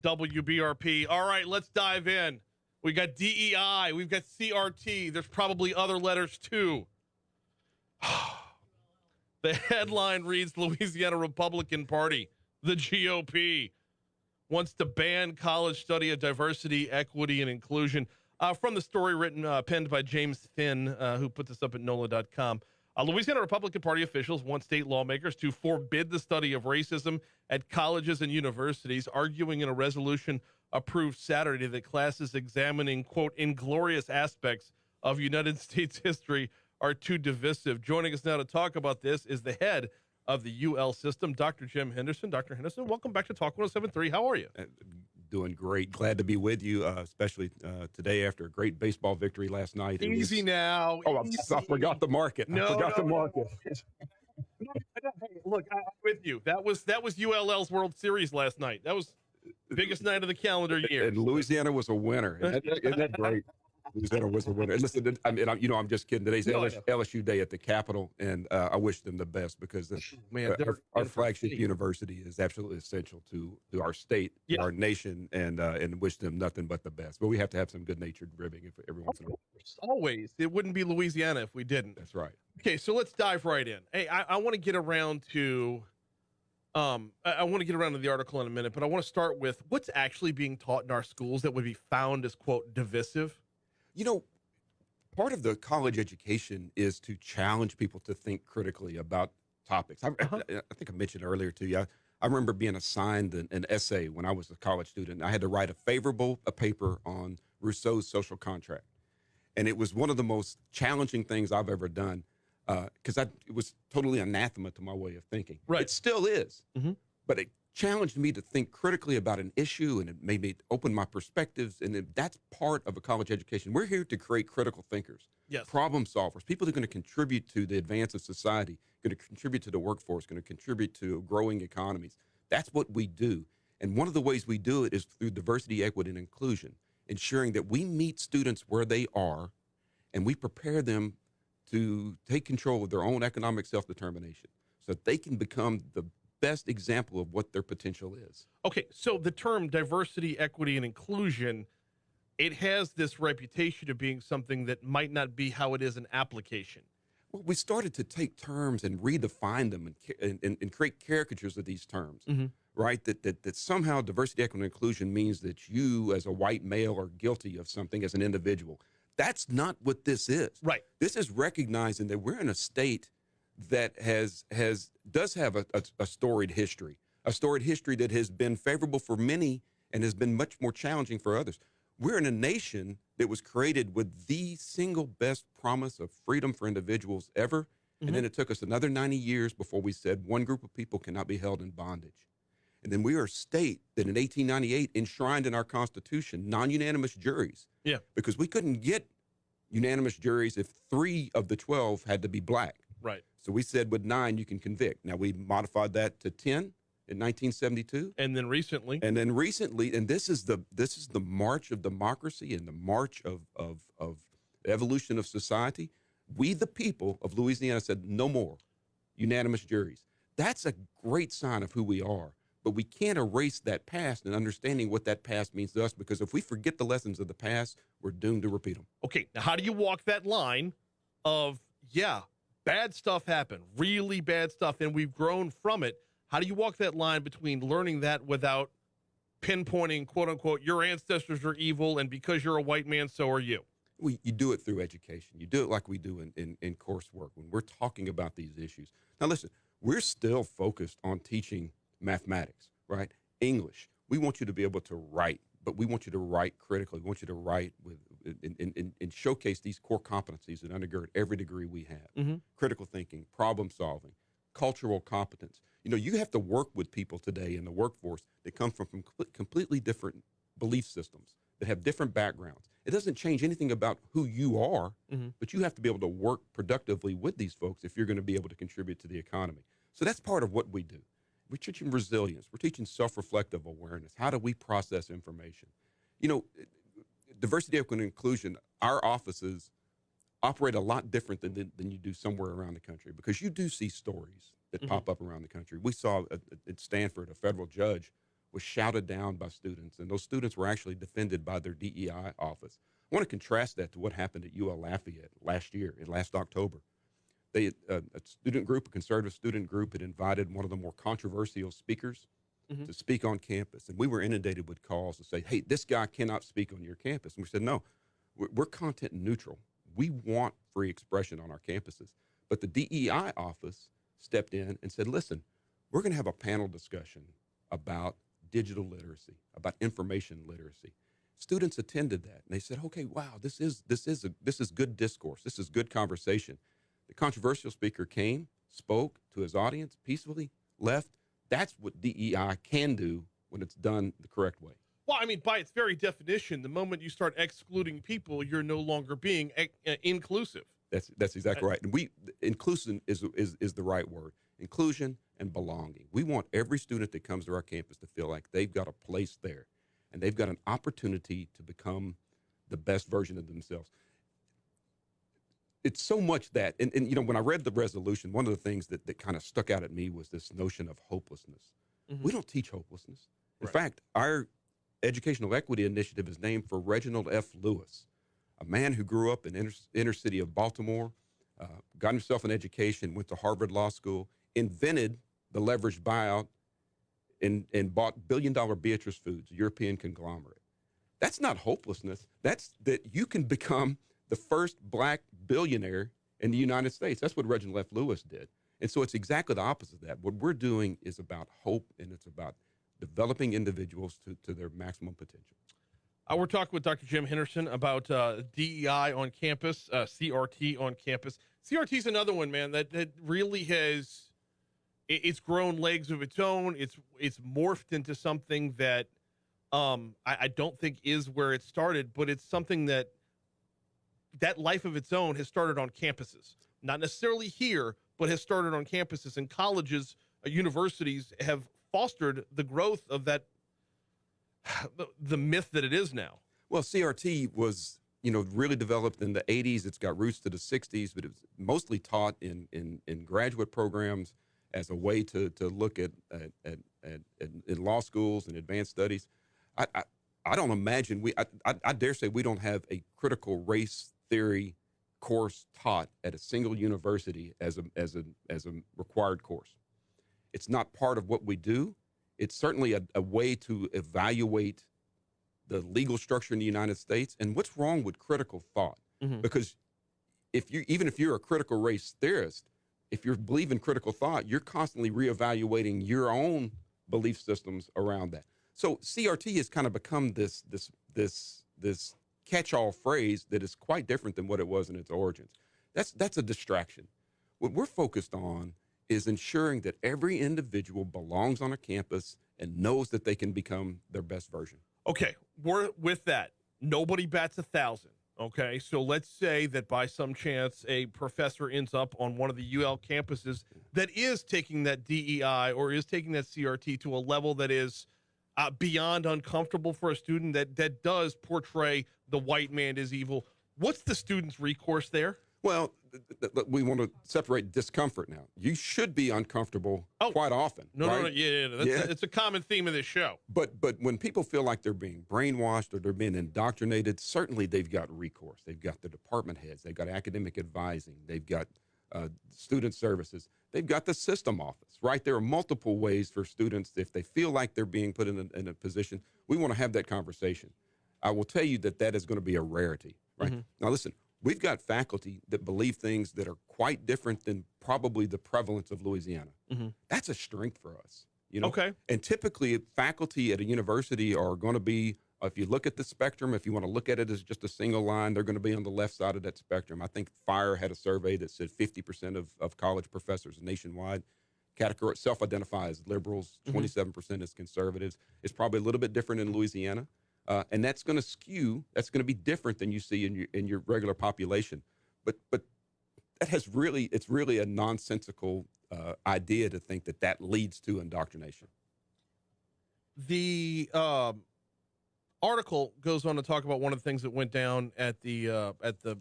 WBRP. All right, let's dive in. We got DEI. We've got CRT. There's probably other letters too. The headline reads Louisiana Republican Party, the GOP, wants to ban college study of diversity, equity, and inclusion. From the story penned by James Finn, who put this up at NOLA.com. Louisiana Republican Party officials want state lawmakers to forbid the study of racism at colleges and universities, arguing in a resolution approved Saturday that classes examining, quote, inglorious aspects of United States history are too divisive. Joining us now to talk about this is the head of the UL system, Dr. Jim Henderson. Dr. Henderson, welcome back to Talk 107.3. How are you? Doing great. Glad to be with you, especially today after a great baseball victory last night. Easy now. Oh, Easy. I forgot the market. No, I forgot the market. Hey, look, I'm with you. That was ULL's World Series last night. That was the biggest night of the calendar year. And Louisiana was a winner. Isn't that great? Louisiana was a winner. And listen, I'm just kidding. Today's LSU Day at the Capitol, and I wish them the best because our flagship university is absolutely essential to our state, to our nation, and wish them nothing but the best. But we have to have some good-natured ribbing every once in a while. Always. It wouldn't be Louisiana if we didn't. That's right. Okay, so let's dive right in. Hey, I want to get around to the article in a minute, but I want to start with what's actually being taught in our schools that would be found as, quote, divisive. You know, part of the college education is to challenge people to think critically about topics. I think I mentioned earlier to you, I remember being assigned an essay when I was a college student. I had to write a paper on Rousseau's social contract. And it was one of the most challenging things I've ever done because it was totally anathema to my way of thinking. Right. It still is. Mm-hmm. But it challenged me to think critically about an issue, and it made me open my perspectives. And that's part of a college education. We're here to create critical thinkers, problem solvers, people that are going to contribute to the advance of society, going to contribute to the workforce, going to contribute to growing economies. That's what we do. And one of the ways we do it is through diversity, equity, and inclusion, ensuring that we meet students where they are and we prepare them to take control of their own economic self-determination so that they can become the best example of what their potential is. Okay, so the term diversity, equity, and inclusion, it has this reputation of being something that might not be how it is in application. Well, we started to take terms and redefine them and create caricatures of these terms, right? That somehow diversity, equity, and inclusion means that you as a white male are guilty of something as an individual. That's not what this is. Right. This is recognizing that we're in a state that does have a storied history that has been favorable for many and has been much more challenging for others. We're in a nation that was created with the single best promise of freedom for individuals ever, and then it took us another 90 years before we said one group of people cannot be held in bondage. And then we are a state that in 1898 enshrined in our Constitution non-unanimous juries. Yeah. Because we couldn't get unanimous juries if 3 of the 12 had to be black. Right. So we said with 9 you can convict. Now we modified that to 10 in 1972. And then recently, and this is the march of democracy and the march of evolution of society. We the people of Louisiana said no more unanimous juries. That's a great sign of who we are. But we can't erase that past and understanding what that past means to us, because if we forget the lessons of the past, we're doomed to repeat them. Okay, now how do you walk that line of, bad stuff happened, really bad stuff, and we've grown from it? How do you walk that line between learning that without pinpointing, quote unquote, your ancestors are evil and because you're a white man, so are you? You do it through education. You do it like we do in coursework when we're talking about these issues. Now, listen, we're still focused on teaching mathematics, right? English. We want you to be able to write, but we want you to write critically. We want you to write and showcase these core competencies that undergird every degree we have. Critical thinking, problem solving, cultural competence. You know, you have to work with people today in the workforce that come from completely different belief systems, that have different backgrounds. It doesn't change anything about who you are, but you have to be able to work productively with these folks if you're going to be able to contribute to the economy. So that's part of what we do. We're teaching resilience. We're teaching self-reflective awareness. How do we process information? You know, diversity, equity, and inclusion, our offices operate a lot different than you do somewhere around the country, because you do see stories that pop up around the country. We saw at Stanford, a federal judge was shouted down by students, and those students were actually defended by their DEI office. I want to contrast that to what happened at UL Lafayette last October. A student group, a conservative student group, had invited one of the more controversial speakers to speak on campus. And we were inundated with calls to say, hey, this guy cannot speak on your campus. And we said, no, we're content neutral. We want free expression on our campuses. But the DEI office stepped in and said, listen, we're going to have a panel discussion about digital literacy, about information literacy. Students attended that, and they said, okay, wow, this is good discourse. This is good conversation. The controversial speaker came, spoke to his audience peacefully, left. That's what DEI can do when it's done the correct way. Well, I mean, by its very definition, the moment you start excluding people, you're no longer being inclusive. That's exactly right. And inclusion is the right word. Inclusion and belonging. We want every student that comes to our campus to feel like they've got a place there, and they've got an opportunity to become the best version of themselves. It's so much that, and you know, when I read the resolution, one of the things that kind of stuck out at me was this notion of hopelessness. We don't teach hopelessness. In fact, our educational equity initiative is named for Reginald F. Lewis, a man who grew up in inner city of Baltimore, got himself an education, went to Harvard Law School, invented the leveraged buyout, and bought billion-dollar Beatrice Foods, a European conglomerate. That's not hopelessness. That's that you can become the first black billionaire in the United States. That's what Reginald F. Lewis did. And so it's exactly the opposite of that. What we're doing is about hope, and it's about developing individuals to their maximum potential. We're talking with Dr. Jim Henderson about DEI on campus, CRT on campus. CRT is another one, man, that really it's grown legs of its own. It's morphed into something that I don't think is where it started, but it's something that life of its own has started on campuses. Not necessarily here, but has started on campuses, and colleges, universities have fostered the growth of that, the myth that it is now. Well, CRT was, really developed in the 80s. It's got roots to the 60s, but it was mostly taught in graduate programs as a way to look at in law schools and advanced studies. I don't imagine I dare say we don't have a critical race theory course taught at a single university as a required course. It's not part of what we do. It's certainly a way to evaluate the legal structure in the United States and what's wrong with critical thought. Because even if you're a critical race theorist, if you believe in critical thought, you're constantly reevaluating your own belief systems around that. So CRT has kind of become this catch-all phrase that is quite different than what it was in its origins. That's a distraction. What we're focused on is ensuring that every individual belongs on a campus and knows that they can become their best version. Okay, we're with that. Nobody bats 1,000. Okay, so let's say that by some chance a professor ends up on one of the UL campuses that is taking that DEI or is taking that CRT to a level that is beyond uncomfortable for a student, that does portray the white man as evil. What's the student's recourse there? Well, we want to separate discomfort now. You should be uncomfortable quite often. No, it's a common theme of this show. But when people feel like they're being brainwashed or they're being indoctrinated, certainly they've got recourse. They've got the department heads. They've got academic advising. They've got student services. They've got the system office, right? There are multiple ways for students, if they feel like they're being put in a position, we want to have that conversation. I will tell you that is going to be a rarity, right? Now, listen. We've got faculty that believe things that are quite different than probably the prevalence of Louisiana. That's a strength for us, Okay. And typically, faculty at a university are going to be, if you look at the spectrum, if you want to look at it as just a single line, they're going to be on the left side of that spectrum. I think FIRE had a survey that said 50% of college professors nationwide self-identify as liberals, 27% as conservatives. It's probably a little bit different in Louisiana. And that's going to skew. That's going to be different than you see in your regular population. But it's really a nonsensical idea to think that leads to indoctrination. The article goes on to talk about one of the things that went down at the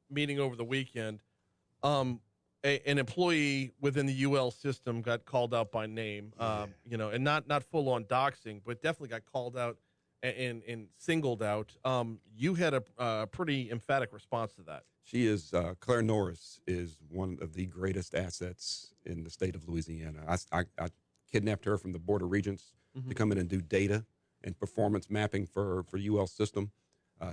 meeting over the weekend. an employee within the UL system got called out by name, and not full on doxing, but definitely got called out and singled out. You had a pretty emphatic response to that. She is Claire Norris is one of the greatest assets in the state of Louisiana. I kidnapped her from the Board of Regents to come in and do data and performance mapping for UL system.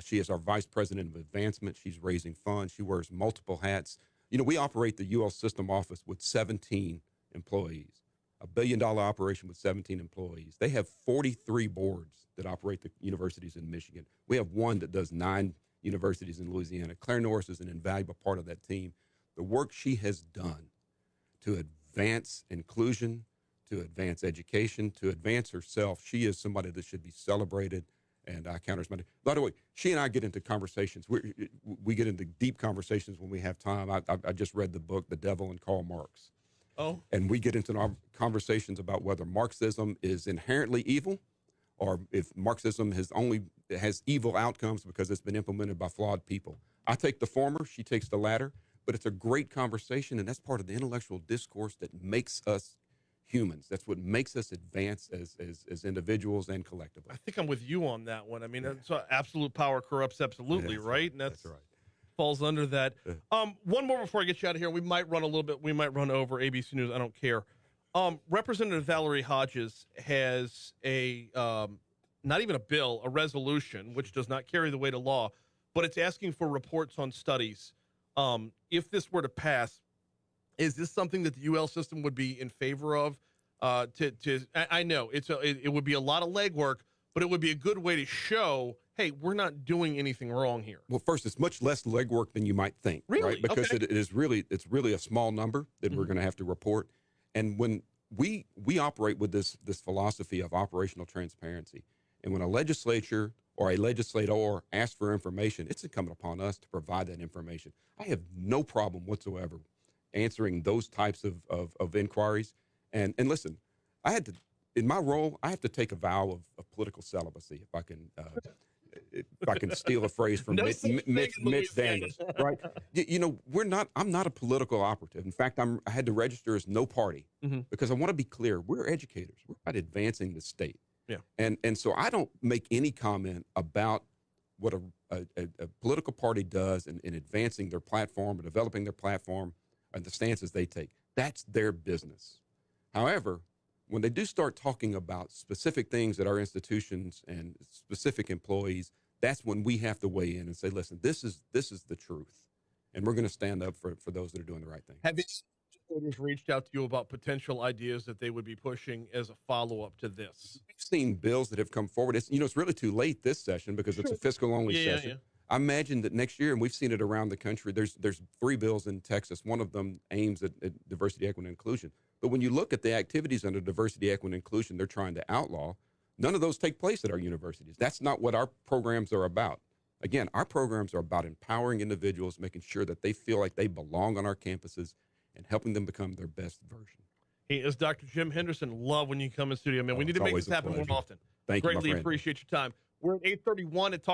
She is our vice president of advancement. She's raising funds. She wears multiple hats. We operate the UL system office with 17 employees, $1 billion operation with 17 employees. They have 43 boards that operate the universities in Michigan. We have one that does 9 universities in Louisiana. Claire Norris is an invaluable part of that team. The work she has done to advance inclusion, to advance education, to advance herself, she is somebody that should be celebrated. And I count her as my. By the way, she and I get into conversations. We get into deep conversations when we have time. I just read the book, The Devil and Karl Marx. Oh. And we get into our conversations about whether Marxism is inherently evil or if Marxism has evil outcomes because it's been implemented by flawed people. I take the former, she takes the latter, but it's a great conversation, and that's part of the intellectual discourse that makes us humans. That's what makes us advance as individuals and collectively. I think I'm with you on that one. I mean, it's absolute power corrupts absolutely, right? And that's right. Falls under that. One more before I get you out of here. We might run over ABC News. I don't care. Representative Valerie Hodges has not even a bill, a resolution, which does not carry the weight of law, but it's asking for reports on studies. If this were to pass, is this something that the UL system would be in favor of? I know it would be a lot of legwork, but it would be a good way to show, hey, we're not doing anything wrong here. Well, first, it's much less legwork than you might think, really? Right? Because okay. it's really a small number that we're going to have to report. And when we operate with this philosophy of operational transparency, and when a legislature or a legislator asks for information, it's incumbent upon us to provide that information. I have no problem whatsoever answering those types of inquiries. And listen, in my role, I have to take a vow of political celibacy, if I can steal a phrase from Mitch Daniels, right? I'm not a political operative. In fact, I had to register as no party because I want to be clear. We're educators. We're about advancing the state. Yeah. And so I don't make any comment about what a political party does in advancing their platform or developing their platform and the stances they take. That's their business. However, when they do start talking about specific things at our institutions and specific employees, that's when we have to weigh in and say, listen, this is the truth. And we're going to stand up for those that are doing the right thing. Have legislators reached out to you about potential ideas that they would be pushing as a follow-up to this? We've seen bills that have come forward. It's really too late this session because it's a fiscal-only session. Yeah. I imagine that next year, and we've seen it around the country, there's 3 bills in Texas. One of them aims at diversity, equity, and inclusion. But when you look at the activities under diversity, equity, and inclusion they're trying to outlaw, none of those take place at our universities. That's not what our programs are about. Again, our programs are about empowering individuals, making sure that they feel like they belong on our campuses and helping them become their best version. He is Dr. Jim Henderson. Love when you come in studio, man. We need to make this happen more often. Thank you, my Greatly friend. appreciate your time. We're at 8:31 at Talk.